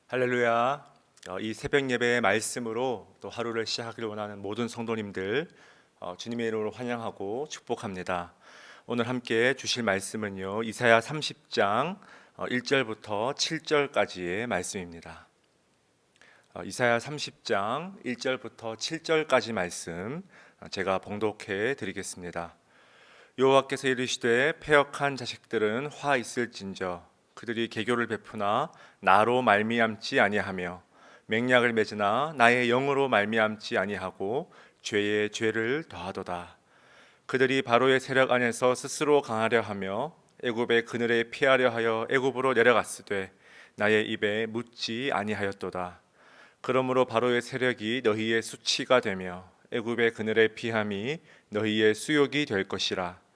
할렐루야. 이 새벽 예배의 말씀으로 또 하루를 시작하기를 원하는 모든 성도님들 주님의 이름으로 환영하고 축복합니다. 오늘 함께 주실 말씀은요, 이사야 30장 1절부터 7절까지의 말씀입니다. 이사야 30장 1절부터 7절까지 말씀 제가 봉독해 드리겠습니다. 여호와께서 이르시되 패역한 자식들은 화 있을진저 그들이 계교를 베푸나 나로 말미암지 아니하며 맹약을 맺으나 나의 영으로 말미암지 아니하고 죄에 죄를 더하도다. 그들이 바로의 세력 안에서 스스로 강하려 하며 애굽의 그늘에 피하려 하여 애굽으로 내려갔으되 나의 입에 묻지 아니하였도다. 그러므로 바로의 세력이 너희의 수치가 되며 애굽의 그늘에 피함이 너희의 수욕이 될 것이라.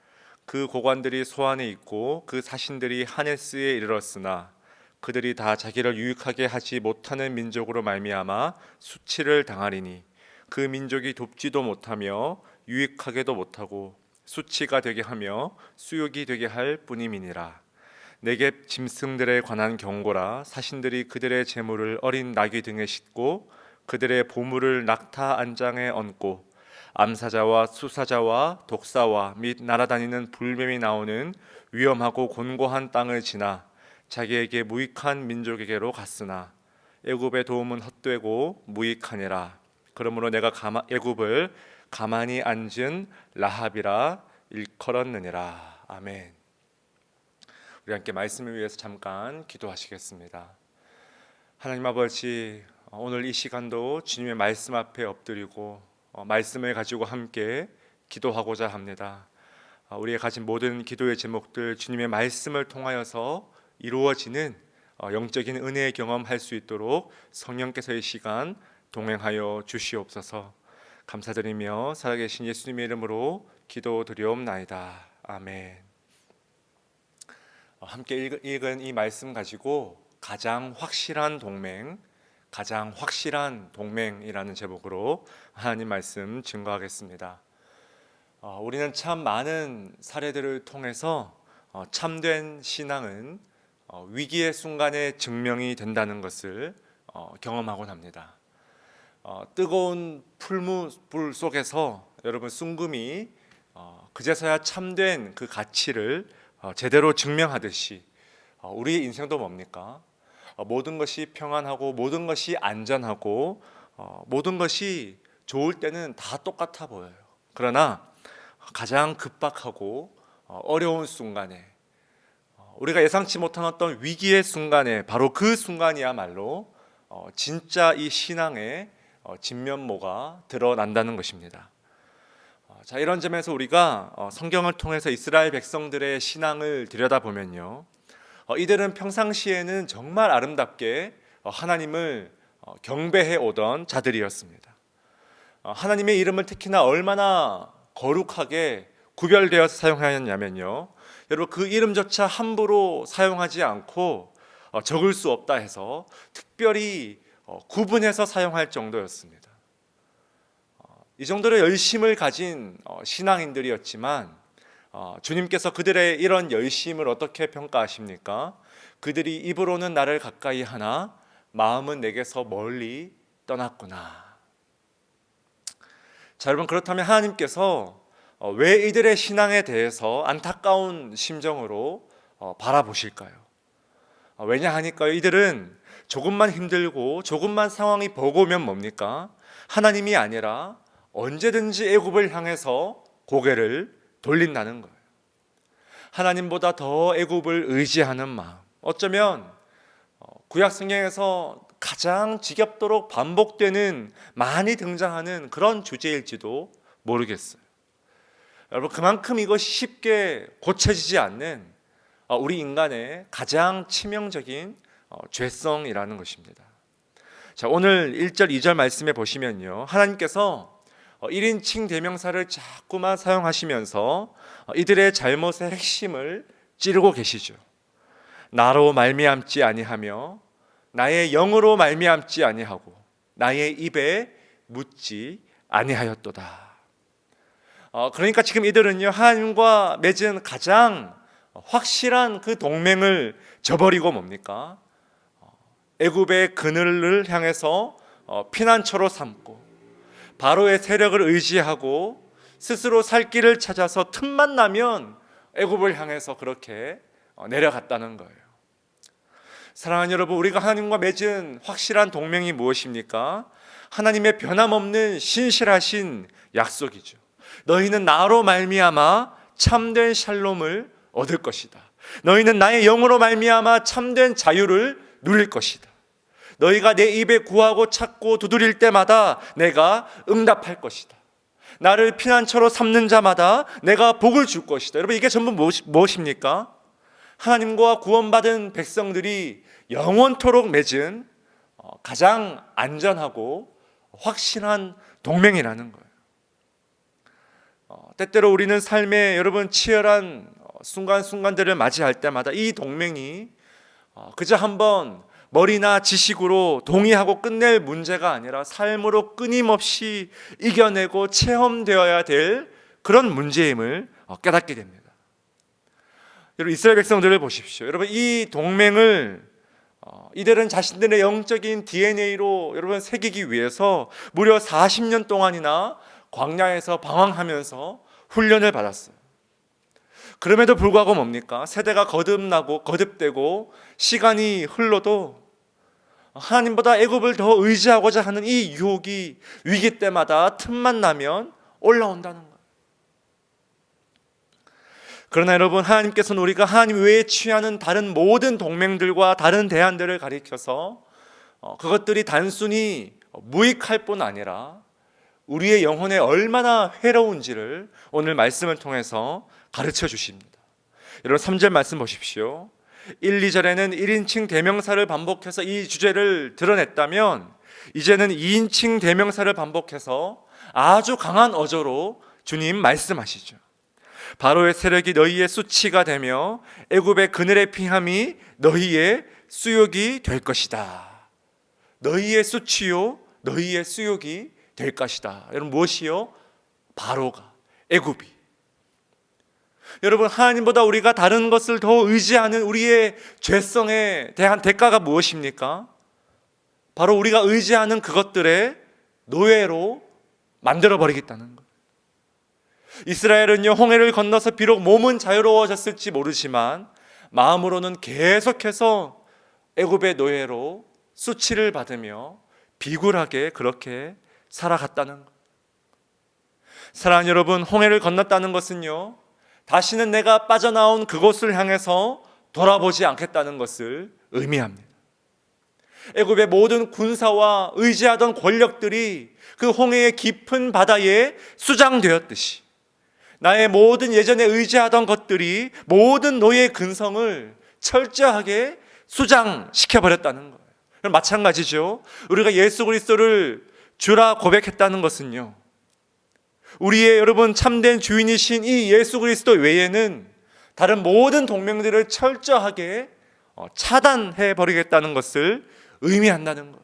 그 고관들이 소안에 있고 그 사신들이 하네스에 이르렀으나 그들이 다 자기를 유익하게 하지 못하는 민족으로 말미암아 수치를 당하리니 그 민족이 돕지도 못하며 유익하게도 못하고 수치가 되게 하며 수욕이 되게 할 뿐임이니라. 내게 짐승들에 관한 경고라. 사신들이 그들의 재물을 어린 나귀 등에 싣고 그들의 보물을 낙타 안장에 얹고 암사자와 수사자와 독사와 및 날아다니는 불뱀이 나오는 위험하고 곤고한 땅을 지나 자기에게 무익한 민족에게로 갔으나 애굽의 도움은 헛되고 무익하니라. 그러므로 내가 애굽을 가만히 앉은 라합이라 일컬었느니라. 아멘. 우리 함께 말씀을 위해서 잠깐 기도하시겠습니다. 하나님 아버지, 오늘 이 시간도 주님의 말씀 앞에 엎드리고 말씀을 가지고 함께 기도하고자 합니다. 우리가 가진 모든 기도의 제목들 주님의 말씀을 통하여서 이루어지는 영적인 은혜의 경험할 수 있도록 성령께서 이 시간 동행하여 주시옵소서. 감사드리며 살아계신 예수님의 이름으로 기도드리옵나이다. 아멘. 함께 읽은 이 말씀 가지고 가장 확실한 동맹이라는 제목으로 하나님 말씀 증거하겠습니다. 우리는 참 많은 사례들을 통해서 참된 신앙은 위기의 순간에 증명이 된다는 것을 경험하곤 합니다. 뜨거운 풀무불 속에서 여러분 순금이 그제서야 참된 그 가치를 제대로 증명하듯이 우리의 인생도 뭡니까? 모든 것이 평안하고 모든 것이 안전하고 모든 것이 좋을 때는 다 똑같아 보여요. 그러나 가장 급박하고 어려운 순간에 우리가 예상치 못한 어떤 위기의 순간에 바로 그 순간이야말로 진짜 이 신앙의 진면모가 드러난다는 것입니다. 자, 이런 점에서 우리가 성경을 통해서 이스라엘 백성들의 신앙을 들여다보면요, 이들은 평상시에는 정말 아름답게 하나님을 경배해 오던 자들이었습니다. 하나님의 이름을 특히나 얼마나 거룩하게 구별되어서 사용하였냐면요, 여러분 그 이름조차 함부로 사용하지 않고 적을 수 없다 해서 특별히 구분해서 사용할 정도였습니다. 이 정도로 열심을 가진 신앙인들이었지만 주님께서 그들의 이런 열심을 어떻게 평가하십니까? 그들이 입으로는 나를 가까이 하나 마음은 내게서 멀리 떠났구나. 자, 여러분 그렇다면 하나님께서 왜 이들의 신앙에 대해서 안타까운 심정으로 바라보실까요? 왜냐하니까요, 이들은 조금만 힘들고 조금만 상황이 버거우면 뭡니까? 하나님이 아니라 언제든지 애굽을 향해서 고개를 돌린다는 거예요. 하나님보다 더 애굽을 의지하는 마음, 어쩌면 구약 성경에서 가장 지겹도록 반복되는, 많이 등장하는 그런 주제일지도 모르겠어요. 여러분 그만큼 이것이 쉽게 고쳐지지 않는 우리 인간의 가장 치명적인 죄성이라는 것입니다. 자, 오늘 1절 2절 말씀에 보시면요, 하나님께서 1인칭 대명사를 자꾸만 사용하시면서 이들의 잘못의 핵심을 찌르고 계시죠. 나로 말미암지 아니하며 나의 영으로 말미암지 아니하고 나의 입에 묻지 아니하였도다. 그러니까 지금 이들은요, 하나님과 맺은 가장 확실한 그 동맹을 저버리고 뭡니까? 애굽의 그늘을 향해서 피난처로 삼고 바로의 세력을 의지하고 스스로 살 길을 찾아서 틈만 나면 애굽을 향해서 그렇게 내려갔다는 거예요. 사랑하는 여러분, 우리가 하나님과 맺은 확실한 동맹이 무엇입니까? 하나님의 변함없는 신실하신 약속이죠. 너희는 나로 말미암아 참된 샬롬을 얻을 것이다. 너희는 나의 영으로 말미암아 참된 자유를 누릴 것이다. 너희가 내 입에 구하고 찾고 두드릴 때마다 내가 응답할 것이다. 나를 피난처로 삼는 자마다 내가 복을 줄 것이다. 여러분, 이게 전부 무엇입니까? 하나님과 구원받은 백성들이 영원토록 맺은 가장 안전하고 확실한 동맹이라는 거예요. 때때로 우리는 삶에 여러분 치열한 순간순간들을 맞이할 때마다 이 동맹이 그저 한번 머리나 지식으로 동의하고 끝낼 문제가 아니라 삶으로 끊임없이 이겨내고 체험되어야 될 그런 문제임을 깨닫게 됩니다. 여러분, 이스라엘 백성들을 보십시오. 여러분, 이 동맹을 이들은 자신들의 영적인 DNA로 여러분 새기기 위해서 무려 40년 동안이나 광야에서 방황하면서 훈련을 받았어요. 그럼에도 불구하고 뭡니까? 세대가 거듭나고 거듭되고 시간이 흘러도 하나님보다 애굽을 더 의지하고자 하는 이 유혹이 위기 때마다 틈만 나면 올라온다는 거예요. 그러나 여러분, 하나님께서는 우리가 하나님 외에 취하는 다른 모든 동맹들과 다른 대안들을 가리켜서 그것들이 단순히 무익할 뿐 아니라 우리의 영혼에 얼마나 해로운지를 오늘 말씀을 통해서 가르쳐 주십니다. 여러분, 3절 말씀 보십시오. 1, 2절에는 1인칭 대명사를 반복해서 이 주제를 드러냈다면 이제는 2인칭 대명사를 반복해서 아주 강한 어조로 주님 말씀하시죠. 바로의 세력이 너희의 수치가 되며 애굽의 그늘의 피함이 너희의 수욕이 될 것이다. 너희의 수치요, 너희의 수욕이 될 것이다. 여러분, 무엇이요? 바로가, 애굽이. 여러분, 하나님보다 우리가 다른 것을 더 의지하는 우리의 죄성에 대한 대가가 무엇입니까? 바로 우리가 의지하는 그것들의 노예로 만들어버리겠다는 것. 이스라엘은요, 홍해를 건너서 비록 몸은 자유로워졌을지 모르지만 마음으로는 계속해서 애굽의 노예로 수치를 받으며 비굴하게 그렇게 살아갔다는 것. 사랑하는 여러분, 홍해를 건넜다는 것은요, 다시는 내가 빠져나온 그곳을 향해서 돌아보지 않겠다는 것을 의미합니다. 애굽의 모든 군사와 의지하던 권력들이 그 홍해의 깊은 바다에 수장되었듯이 나의 모든 예전에 의지하던 것들이 모든 노예의 근성을 철저하게 수장시켜버렸다는 거예요. 마찬가지죠. 우리가 예수 그리스도를 주라 고백했다는 것은요, 우리의 여러분 참된 주인이신 이 예수 그리스도 외에는 다른 모든 동맹들을 철저하게 차단해 버리겠다는 것을 의미한다는 거예요.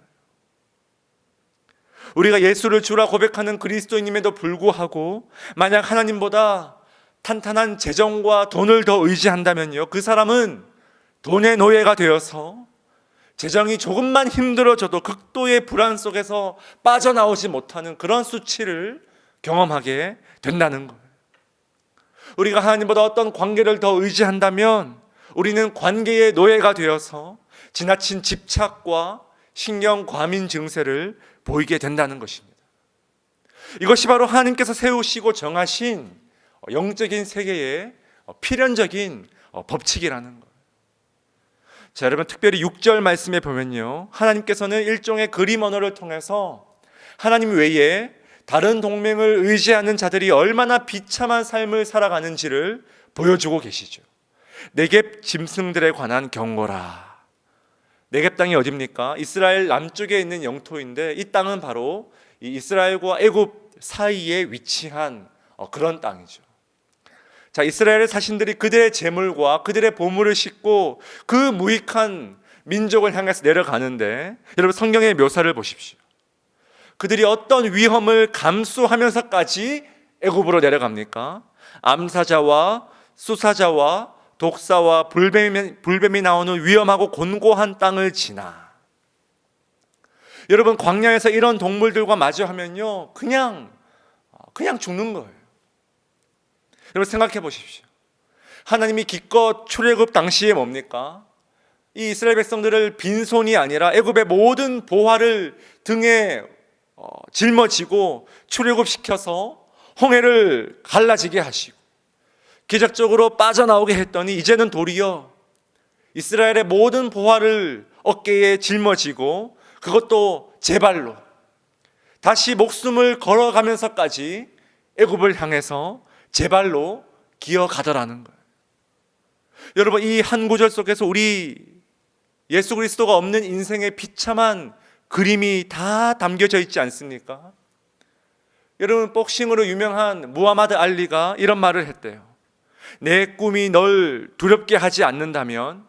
우리가 예수를 주라 고백하는 그리스도인임에도 불구하고 만약 하나님보다 탄탄한 재정과 돈을 더 의지한다면요, 그 사람은 돈의 노예가 되어서 재정이 조금만 힘들어져도 극도의 불안 속에서 빠져나오지 못하는 그런 수치를 경험하게 된다는 거예요. 우리가 하나님보다 어떤 관계를 더 의지한다면 우리는 관계의 노예가 되어서 지나친 집착과 신경 과민 증세를 보이게 된다는 것입니다. 이것이 바로 하나님께서 세우시고 정하신 영적인 세계의 필연적인 법칙이라는 거예요. 자, 여러분, 특별히 6절 말씀에 보면요, 하나님께서는 일종의 그림 언어를 통해서 하나님 외에 다른 동맹을 의지하는 자들이 얼마나 비참한 삶을 살아가는지를 보여주고 계시죠. 네겝 짐승들에 관한 경고라. 네겝 땅이 어디입니까? 이스라엘 남쪽에 있는 영토인데 이 땅은 바로 이 이스라엘과 애굽 사이에 위치한 그런 땅이죠. 자, 이스라엘의 자신들이 그들의 재물과 그들의 보물을 싣고 그 무익한 민족을 향해서 내려가는데, 여러분, 성경의 묘사를 보십시오. 그들이 어떤 위험을 감수하면서까지 애굽으로 내려갑니까? 암사자와 수사자와 독사와 불뱀이 나오는 위험하고 곤고한 땅을 지나 여러분, 광야에서 이런 동물들과 마주하면요, 그냥 죽는 거예요. 여러분, 생각해 보십시오. 하나님이 기껏 출애굽 당시에 뭡니까? 이 이스라엘 백성들을 빈손이 아니라 애굽의 모든 보화를 등에 짊어지고 출애굽시켜서 홍해를 갈라지게 하시고 기적적으로 빠져나오게 했더니 이제는 도리어 이스라엘의 모든 보화를 어깨에 짊어지고 그것도 제 발로 다시 목숨을 걸어가면서까지 애굽을 향해서 제 발로 기어가더라는 거예요. 여러분, 이 한 구절 속에서 우리 예수 그리스도가 없는 인생의 비참한 그림이 다 담겨져 있지 않습니까? 여러분, 복싱으로 유명한 무하마드 알리가 이런 말을 했대요. 내 꿈이 널 두렵게 하지 않는다면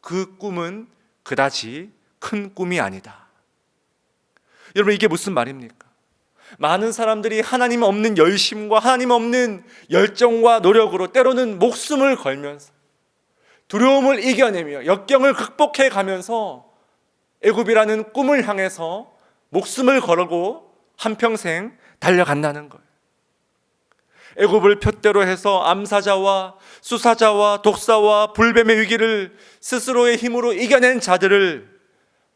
그 꿈은 그다지 큰 꿈이 아니다. 여러분, 이게 무슨 말입니까? 많은 사람들이 하나님 없는 열심과 하나님 없는 열정과 노력으로 때로는 목숨을 걸면서 두려움을 이겨내며 역경을 극복해 가면서 애굽이라는 꿈을 향해서 목숨을 걸고 한평생 달려간다는 거예요. 애굽을 푯대로 해서 암사자와 수사자와 독사와 불뱀의 위기를 스스로의 힘으로 이겨낸 자들을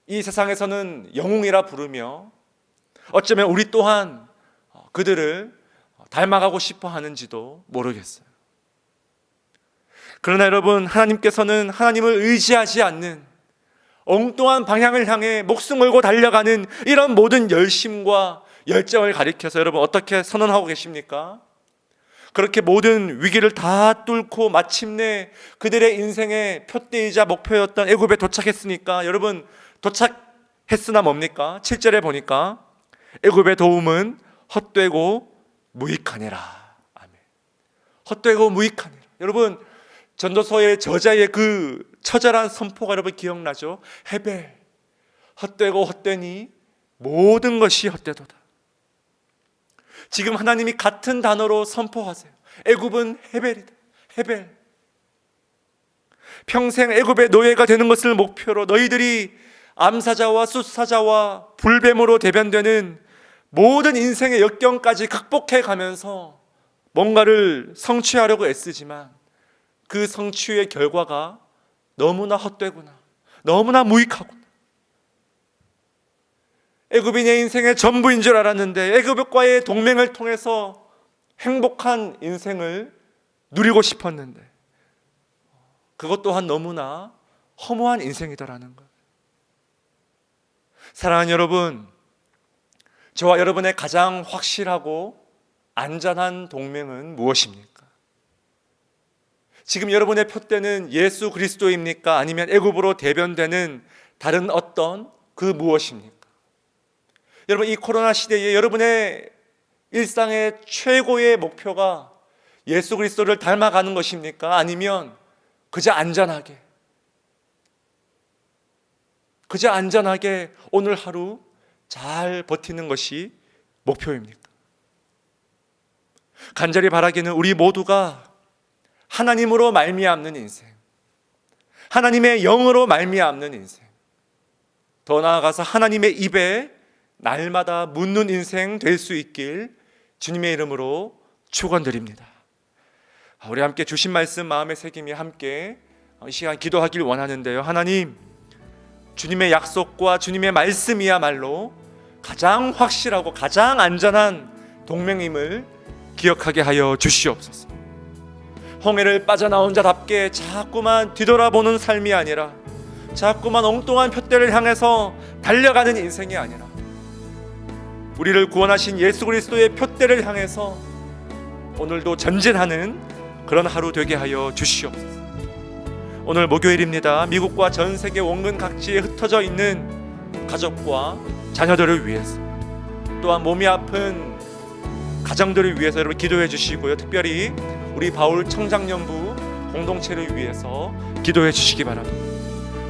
이 세상에서는 영웅이라 부르며 어쩌면 우리 또한 그들을 닮아가고 싶어 하는지도 모르겠어요. 그러나 여러분, 하나님께서는 하나님을 의지하지 않는 엉뚱한 방향을 향해 목숨 걸고 달려가는 이런 모든 열심과 열정을 가리켜서 여러분 어떻게 선언하고 계십니까? 그렇게 모든 위기를 다 뚫고 마침내 그들의 인생의 표대이자 목표였던 애굽에 도착했으니까 여러분, 도착했으나 뭡니까? 7절에 보니까 애굽의 도움은 헛되고 무익하니라. 아멘. 헛되고 무익하니라. 여러분, 전도서의 저자의 그 처절한 선포가 여러분 기억나죠? 헤벨, 헛되고 헛되니 모든 것이 헛되도다. 지금 하나님이 같은 단어로 선포하세요. 애굽은 헤벨이다. 헤벨. 평생 애굽의 노예가 되는 것을 목표로 너희들이 암사자와 숫사자와 불뱀으로 대변되는 모든 인생의 역경까지 극복해 가면서 뭔가를 성취하려고 애쓰지만 그 성취의 결과가 너무나 헛되구나, 너무나 무익하구나. 애굽이 내 인생의 전부인 줄 알았는데 애굽과의 동맹을 통해서 행복한 인생을 누리고 싶었는데 그것 또한 너무나 허무한 인생이더라는 거예요. 사랑하는 여러분, 저와 여러분의 가장 확실하고 안전한 동맹은 무엇입니까? 지금 여러분의 표대는 예수 그리스도입니까? 아니면 애굽으로 대변되는 다른 어떤 그 무엇입니까? 여러분, 이 코로나 시대에 여러분의 일상의 최고의 목표가 예수 그리스도를 닮아가는 것입니까? 아니면 그저 안전하게 오늘 하루 잘 버티는 것이 목표입니까? 간절히 바라기는 우리 모두가 하나님으로 말미암는 인생, 하나님의 영으로 말미암는 인생, 더 나아가서 하나님의 입에 날마다 묻는 인생 될 수 있길 주님의 이름으로 축원드립니다. 우리 함께 주신 말씀 마음에 새기며 함께 이 시간 기도하길 원하는데요. 하나님, 주님의 약속과 주님의 말씀이야말로 가장 확실하고 가장 안전한 동맹임을 기억하게 하여 주시옵소서. 홍해를 빠져나온 자답게 자꾸만 뒤돌아보는 삶이 아니라 자꾸만 엉뚱한 푯대를 향해서 달려가는 인생이 아니라 우리를 구원하신 예수 그리스도의 푯대를 향해서 오늘도 전진하는 그런 하루 되게 하여 주시옵소서. 오늘 목요일입니다. 미국과 전 세계 원근 각지에 흩어져 있는 가족과 자녀들을 위해서, 또한 몸이 아픈 가정들을 위해서 여러분 기도해 주시고요. 특별히 우리 바울 청장년부 공동체를 위해서 기도해 주시기 바랍니다.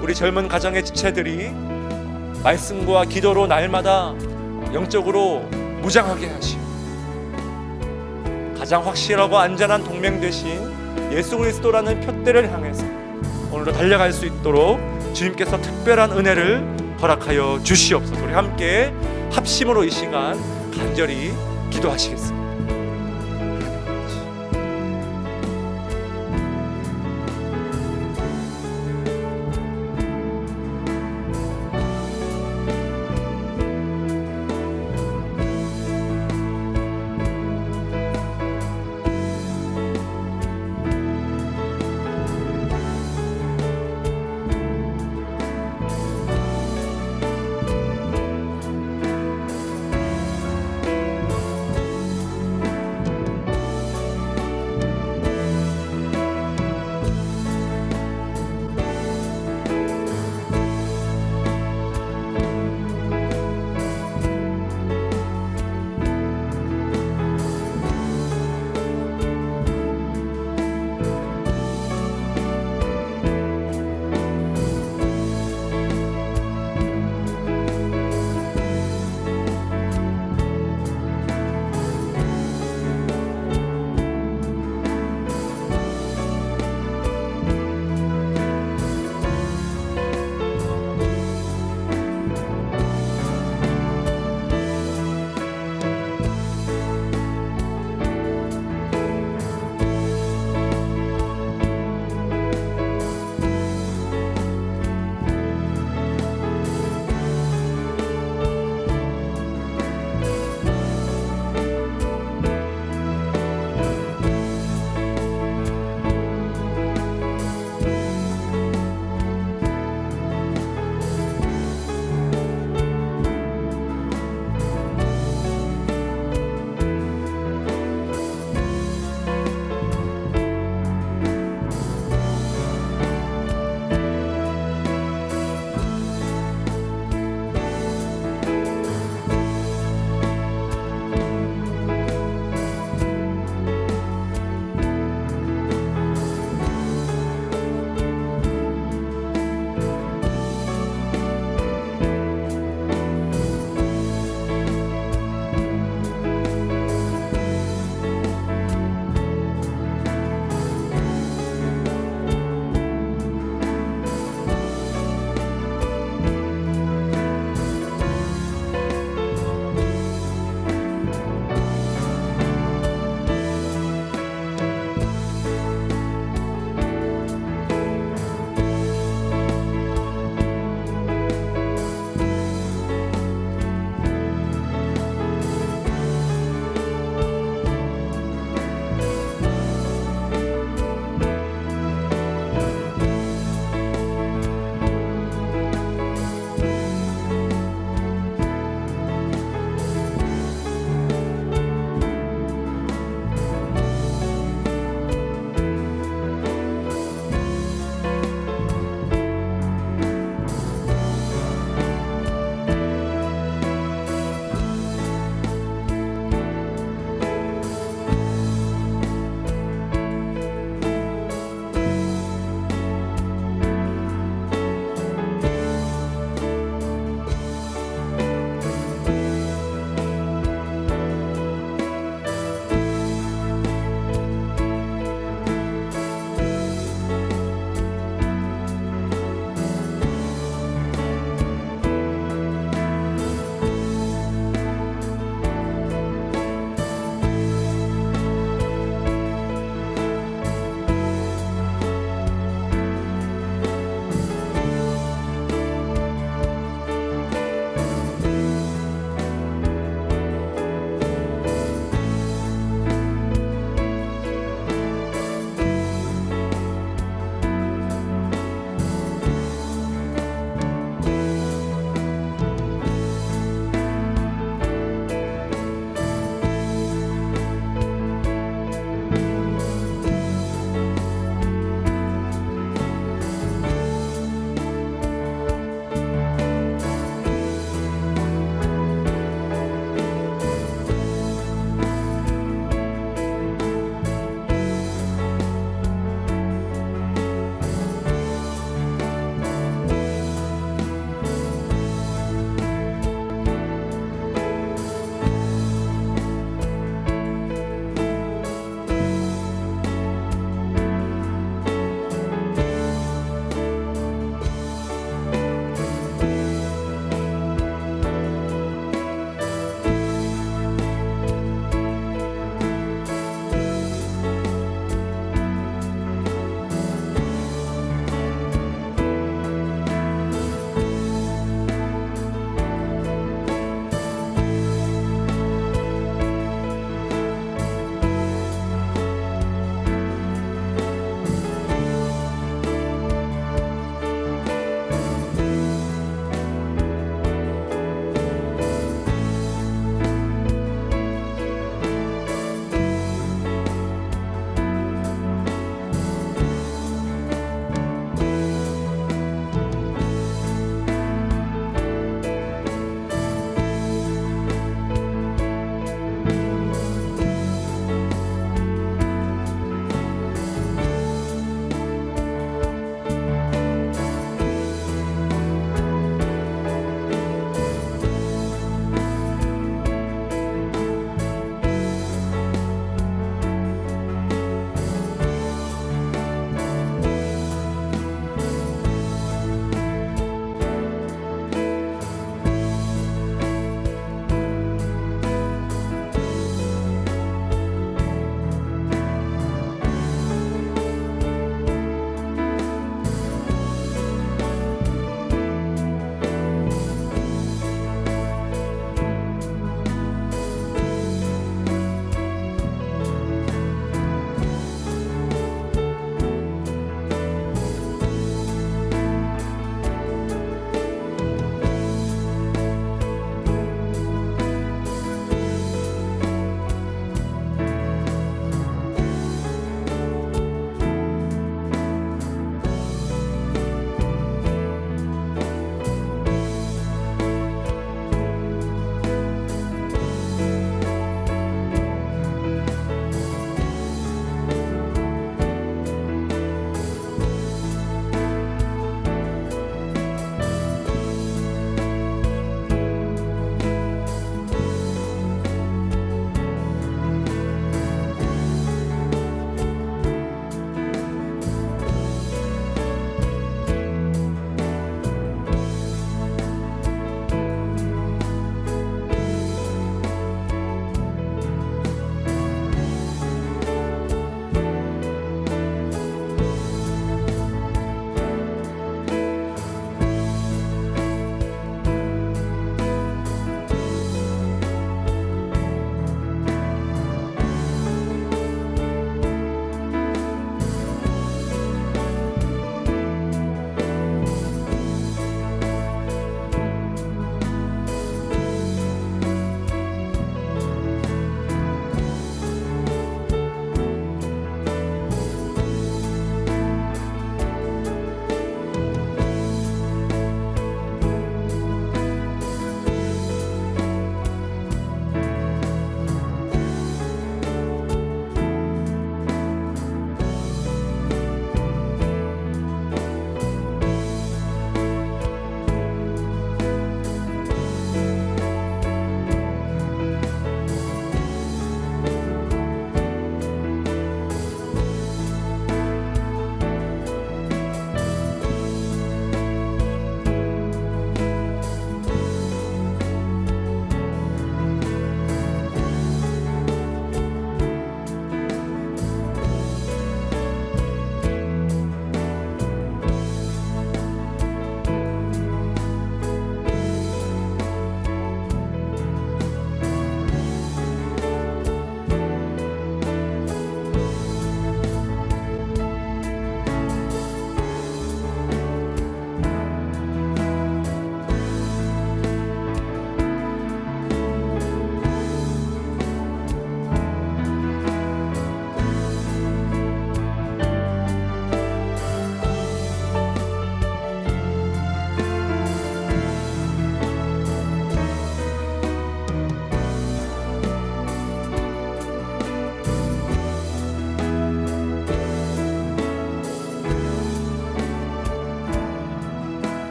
우리 젊은 가정의 지체들이 말씀과 기도로 날마다 영적으로 무장하게 하시고 가장 확실하고 안전한 동맹 되신 예수 그리스도라는 푯대를 향해서 오늘도 달려갈 수 있도록 주님께서 특별한 은혜를 허락하여 주시옵소서. 우리 함께 합심으로 이 시간 간절히 기도하시겠습니다.